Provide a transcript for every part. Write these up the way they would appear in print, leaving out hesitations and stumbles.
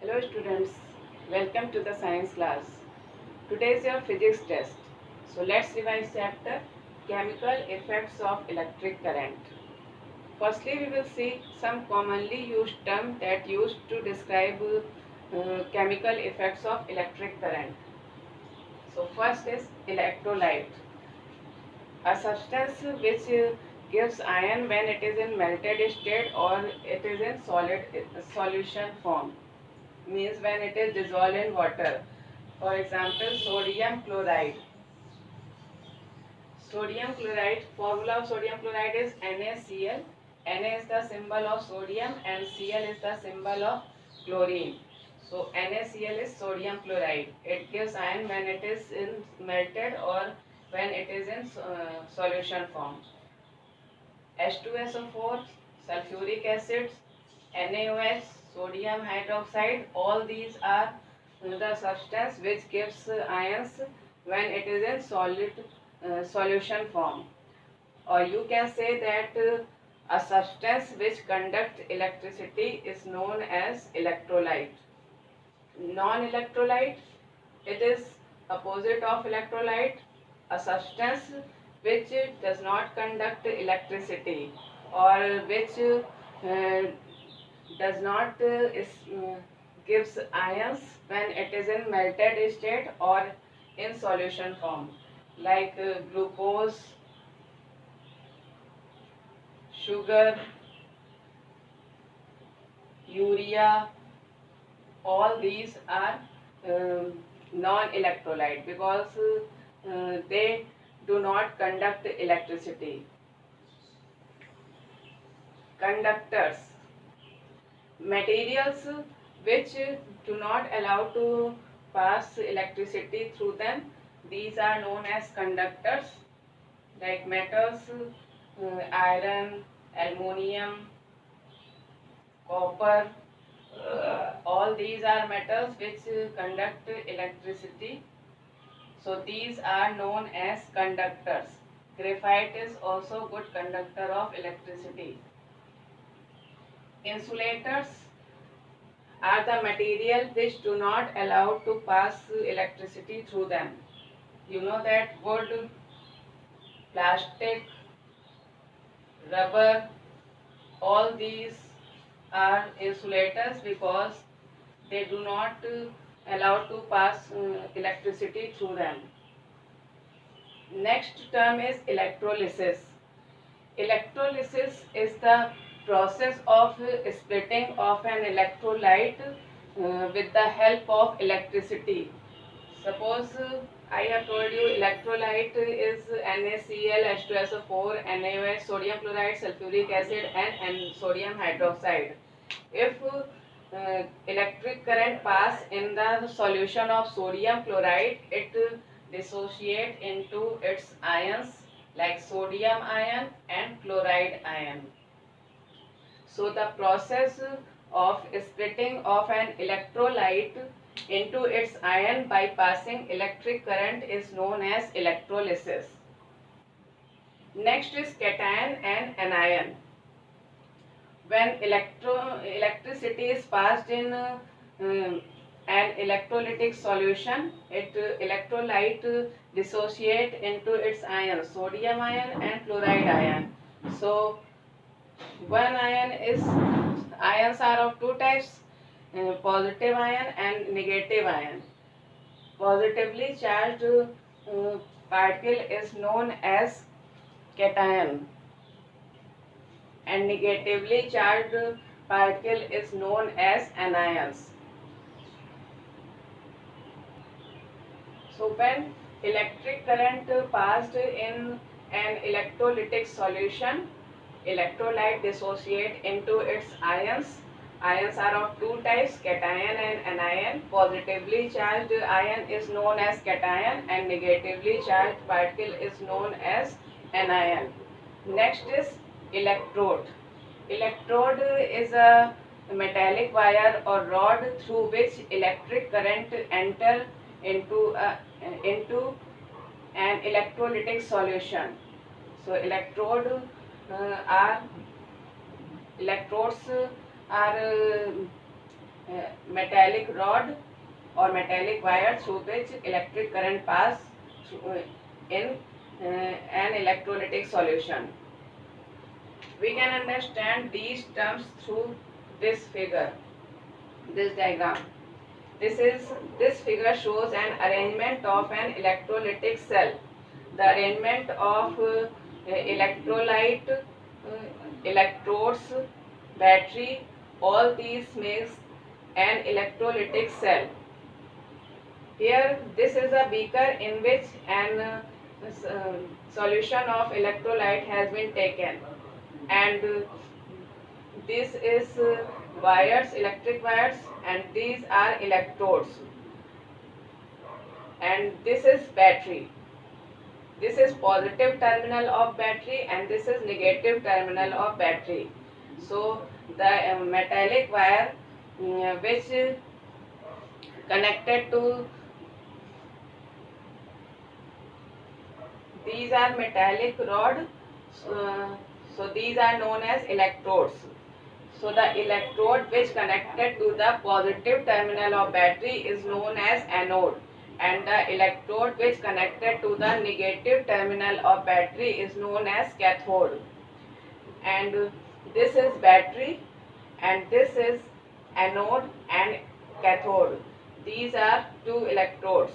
Hello students, welcome to the science class. Today is your physics test. So let's revise chapter Chemical Effects of Electric Current. Firstly, we will see some commonly used terms that used to describe chemical effects of electric current. So first is electrolyte, a substance which gives ion when it is in melted state or it is in solid solution form, means when it is dissolved in water. For example, sodium chloride. Sodium chloride, formula of sodium chloride is NaCl. Na is the symbol of sodium and Cl is the symbol of chlorine. So NaCl is sodium chloride. It gives ion when it is in melted or when it is in solution form. H2SO4, sulfuric acid, NaOH, sodium hydroxide, all these are the substance which gives ions when it is in solid solution form. Or you can say that a substance which conducts electricity is known as electrolyte. Non-electrolyte, it is opposite of electrolyte, a substance which does not conduct electricity or which does not gives ions when it is in melted state or in solution form, like glucose, sugar, urea. All these are non-electrolyte because they do not conduct electricity. Conductors, materials which do not allow to pass electricity through them, these are known as conductors, like metals, iron, aluminium, copper. All these are metals which conduct electricity. So these are known as conductors. Graphite is also good conductor of electricity. Insulators are the material which do not allow to pass electricity through them. You know that wood, plastic, rubber, all these are insulators because they do not allow to pass electricity through them. Next term is electrolysis. Electrolysis is the process of splitting of an electrolyte with the help of electricity. Suppose I have told you electrolyte is NaCl, H2SO4, NaOH, sodium chloride, sulfuric acid and sodium hydroxide. If electric current pass in the solution of sodium chloride, it dissociate into its ions like sodium ion and chloride ion. So the process of splitting of an electrolyte into its ion by passing electric current is known as electrolysis. Next is cation and anion. When electricity is passed in an electrolytic solution, electrolyte dissociate into its ions, sodium ion and chloride ion. So one ions are of two types, positive ion and negative ion. Positively charged particle is known as cation and negatively charged particle is known as anions. So when electric current passed in an electrolytic solution, electrolyte dissociate into its ions. Ions are of two types, cation and anion. Positively charged ion is known as cation and negatively charged particle is known as anion. Next is electrode. Electrode is a metallic wire or rod through which electric current enter into an electrolytic solution. So are electrodes are metallic rod or metallic wire through which electric current pass in an electrolytic solution. We can understand these terms through this figure, this diagram. This figure shows an arrangement of an electrolytic cell. The arrangement of electrolyte, electrodes, battery, all these makes an electrolytic cell. Here, this is a beaker in which an solution of electrolyte has been taken, and this is wires, electric wires, and these are electrodes, and this is battery. This is positive terminal of battery and this is negative terminal of battery. So the metallic wire which connected to these are metallic rod, so these are known as electrodes. So the electrode which connected to the positive terminal of battery is known as anode, and the electrode which connected to the negative terminal of battery is known as cathode. And this is battery and this is anode and cathode. These are two electrodes,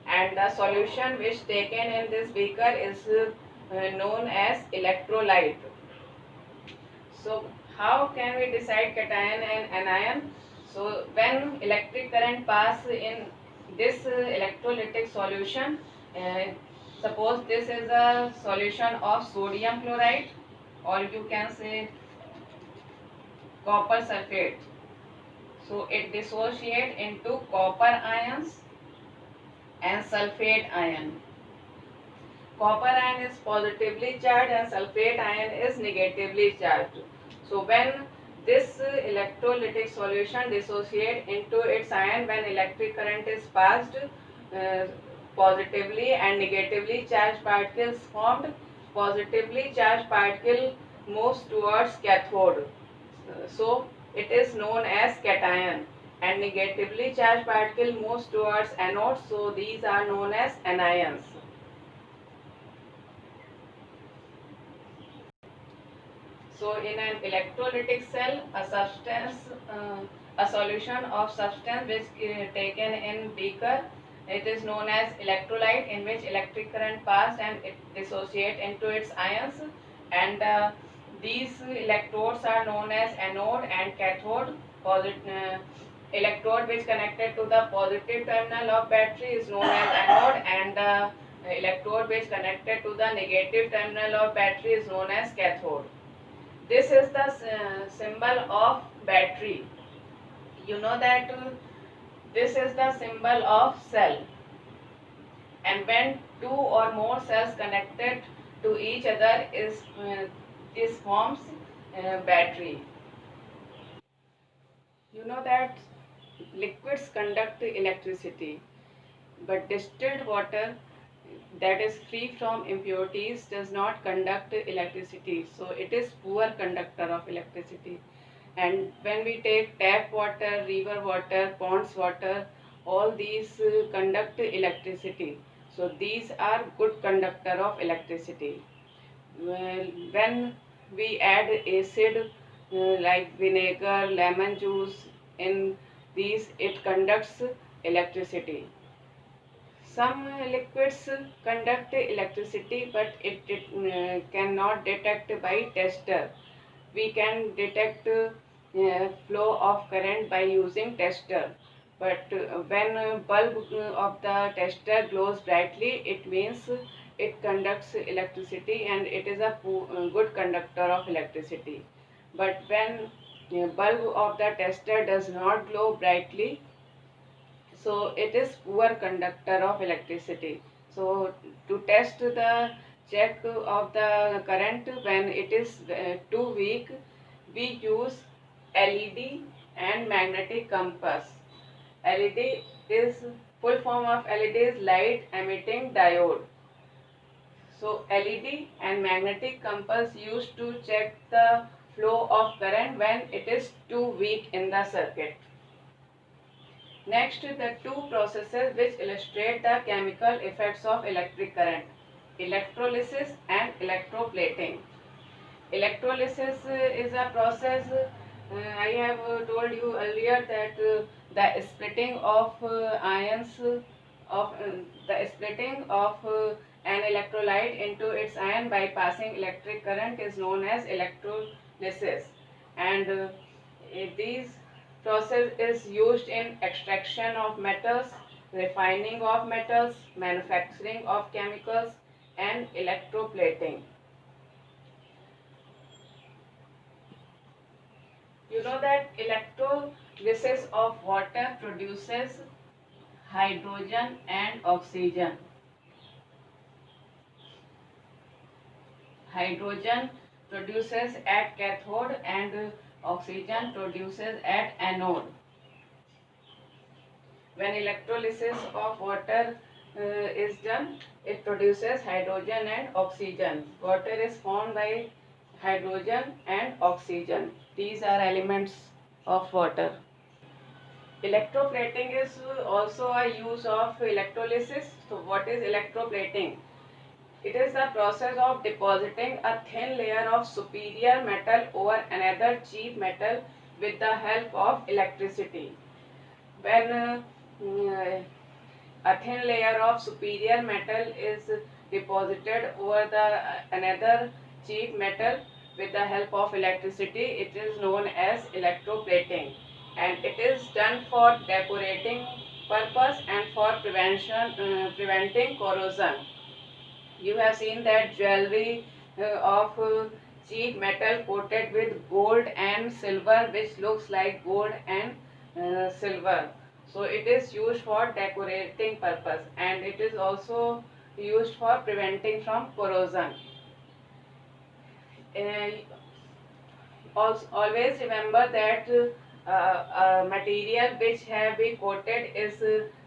and the solution which taken in this beaker is known as electrolyte. So how can we decide cation and anion? So when electric current pass in this electrolytic solution, suppose this is a solution of sodium chloride, or you can say copper sulfate. So it dissociates into copper ions and sulfate ion. Copper ion is positively charged and sulfate ion is negatively charged. So when this electrolytic solution dissociates into its ion, when electric current is passed, positively and negatively charged particles formed. Positively charged particle moves towards cathode, so it is known as cation, and negatively charged particle moves towards anode, so these are known as anions. So in an electrolytic cell, a solution of substance which is taken in beaker, it is known as electrolyte, in which electric current passed and it dissociate into its ions, and these electrodes are known as anode and cathode. Electrode which connected to the positive terminal of battery is known as anode, and the electrode which connected to the negative terminal of battery is known as cathode. This is the symbol of battery. You know that this is the symbol of cell, and when two or more cells connected to each other this forms battery. You know that liquids conduct electricity, but distilled water that is free from impurities does not conduct electricity, so it is poor conductor of electricity. And when we take tap water, river water, ponds water, all these conduct electricity, so these are good conductor of electricity. When we add acid like vinegar, lemon juice in these, it conducts electricity. Some liquids conduct electricity, but it cannot detect by tester. We can detect flow of current by using tester. But when bulb of the tester glows brightly, it means it conducts electricity and it is a good conductor of electricity. But when bulb of the tester does not glow brightly, so it is poor conductor of electricity. So to test the check of the current when it is too weak, we use LED and magnetic compass. LED is full form of LED is light emitting diode. So LED and magnetic compass used to check the flow of current when it is too weak in the circuit. Next, the two processes which illustrate the chemical effects of electric current: electrolysis and electroplating. Electrolysis is a process, I have told you earlier that the splitting of ions of the splitting of an electrolyte into its ion by passing electric current is known as electrolysis. And these process is used in extraction of metals, refining of metals, manufacturing of chemicals, and electroplating. You know that electrolysis of water produces hydrogen and oxygen. Hydrogen produces at cathode and oxygen produces at anode. When electrolysis of water is done, it produces hydrogen and oxygen. Water is formed by hydrogen and oxygen. These are elements of water. Electroplating is also a use of electrolysis. So what is electroplating? It is the process of depositing a thin layer of superior metal over another cheap metal with the help of electricity. When a thin layer of superior metal is deposited over the another cheap metal with the help of electricity, it is known as electroplating, and it is done for decorating purpose and for preventing corrosion. You have seen that jewelry of cheap metal coated with gold and silver, which looks like gold and silver. So it is used for decorating purpose, and it is also used for preventing from corrosion. Uh, always remember that material which have been coated is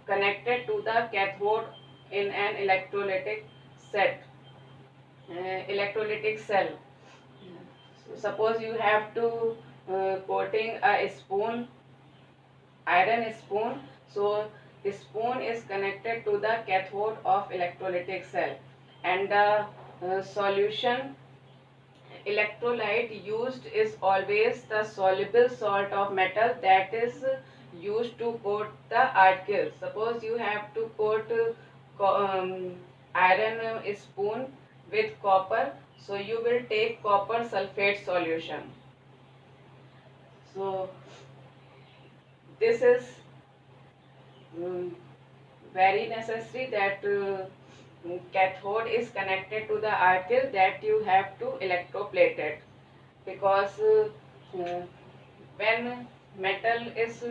connected to the cathode in an electrolytic set, electrolytic cell. So suppose you have to coating a spoon, iron spoon. So the spoon is connected to the cathode of electrolytic cell, and the solution electrolyte used is always the soluble salt of metal that is used to coat the article. Suppose you have to coat iron spoon with copper, so you will take copper sulfate solution. So this is um, very necessary that cathode is connected to the article, that you have to electroplate it, because when metal is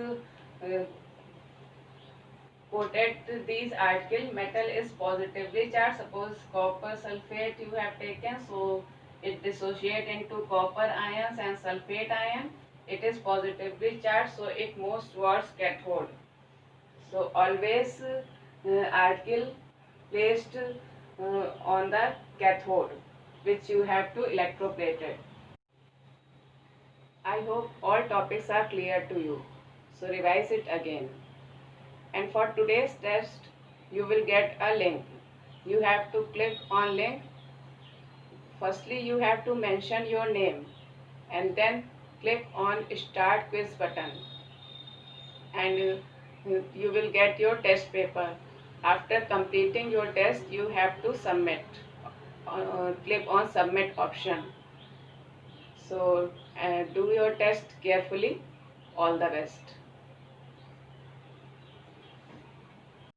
coated these article, metal is positively charged. Suppose copper sulfate you have taken, so it dissociate into copper ions and sulfate ion. It is positively charged, so it moves towards cathode. So always article placed on the cathode, which you have to electroplate it. I hope all topics are clear to you. So revise it again. And for today's test, you will get a link. You have to click on link. Firstly, you have to mention your name and then click on start quiz button, and you will get your test paper. After completing your test, you have to submit. Click on submit option. So do your test carefully. All the best.